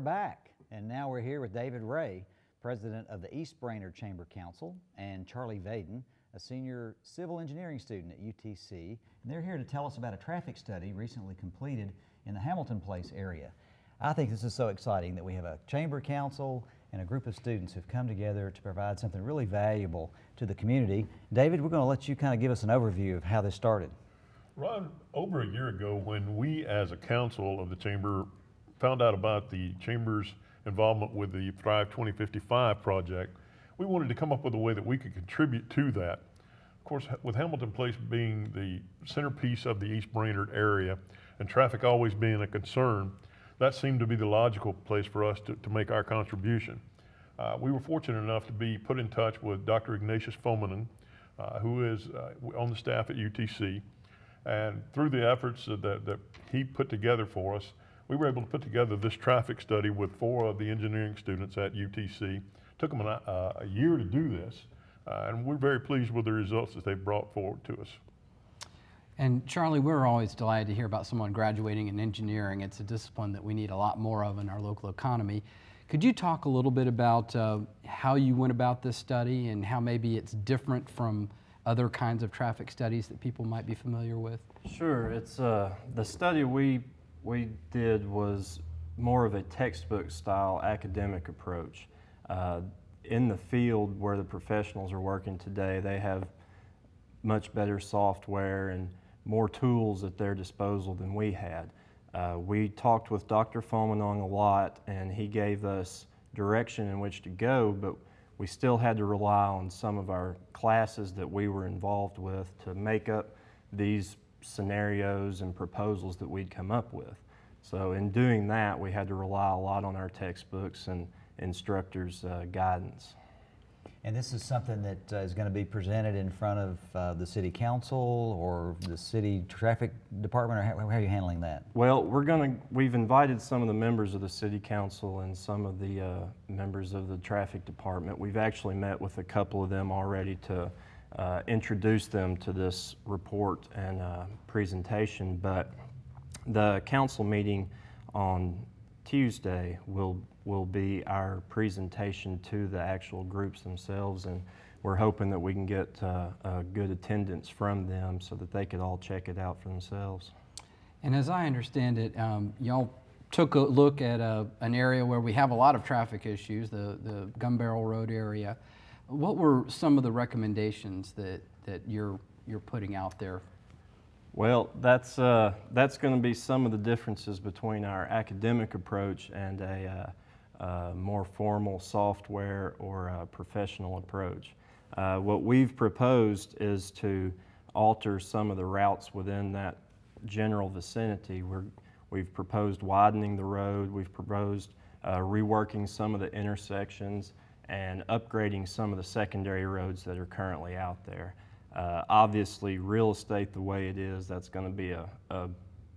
We're back, and now we're here with David Ray, president of the East Brainerd Chamber Council, and Charlie Vaden, a senior civil engineering student at UTC. And they're here to tell us about a traffic study recently completed in the Hamilton Place area. I think this is so exciting that we have a chamber council and a group of students who've come together to provide something really valuable to the community. David, we're going to let you kind of give us an overview of how this started. Ron, over a year ago, when we as a council of the chamber found out about the chamber's involvement with the Thrive 2055 project, we wanted to come up with a way that we could contribute to that. Of course, with Hamilton Place being the centerpiece of the East Brainerd area and traffic always being a concern, that seemed to be the logical place for us to make our contribution. We were fortunate enough to be put in touch with Dr. Ignatius Fomanen, who is on the staff at UTC. And through the efforts that he put together for us, we were able to put together this traffic study with 4 of the engineering students at UTC. Took them a year to do this, and we're very pleased with the results that they've brought forward to us. And Charlie, we're always delighted to hear about someone graduating in engineering. It's a discipline that we need a lot more of in our local economy. Could you talk a little bit about how you went about this study and how maybe it's different from other kinds of traffic studies that people might be familiar with? Sure. It's the study we did was more of a textbook style academic approach. In the field where the professionals are working today, they have much better software and more tools at their disposal than we had. We talked with Dr. Fomanen a lot, and he gave us direction in which to go, but we still had to rely on some of our classes that we were involved with to make up these scenarios and proposals that we'd come up with. So in doing that, we had to rely a lot on our textbooks and instructors' guidance. And this is something that is going to be presented in front of the city council or the city traffic department, or how are you handling that? Well, we've invited some of the members of the city council and some of the members of the traffic department. We've actually met with a couple of them already to introduce them to this report and presentation, but the council meeting on Tuesday will be our presentation to the actual groups themselves, and we're hoping that we can get a good attendance from them so that they could all check it out for themselves. And as I understand it, y'all took a look at an area where we have a lot of traffic issues, the Gun Barrel Road area. What were some of the recommendations that you're putting out there? Well, that's going to be some of the differences between our academic approach and a more formal software or a professional approach. What we've proposed is to alter some of the routes within that general vicinity. We've proposed widening the road, we've proposed reworking some of the intersections and upgrading some of the secondary roads that are currently out there. Obviously, real estate the way it is, that's going to be a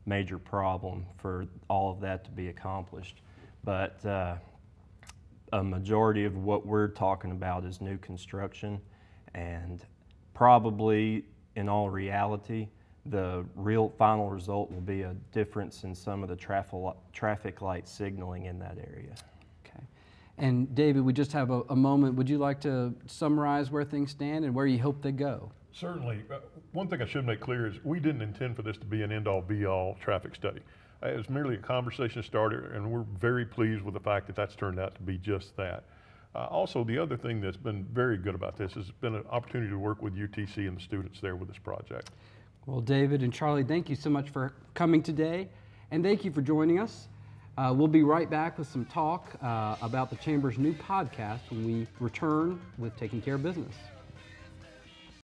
major problem for all of that to be accomplished. But a majority of what we're talking about is new construction, and probably in all reality, the real final result will be a difference in some of the traffic light signaling in that area. Okay. And David, we just have a moment. Would you like to summarize where things stand and where you hope they go? Certainly. One thing I should make clear is we didn't intend for this to be an end-all be-all traffic study. It was merely a conversation starter, and we're very pleased with the fact that that's turned out to be just that. Also, the other thing that's been very good about this has been an opportunity to work with UTC and the students there with this project. Well, David and Charlie, thank you so much for coming today, and thank you for joining us. We'll be right back with some talk about the Chamber's new podcast when we return with Taking Care of Business.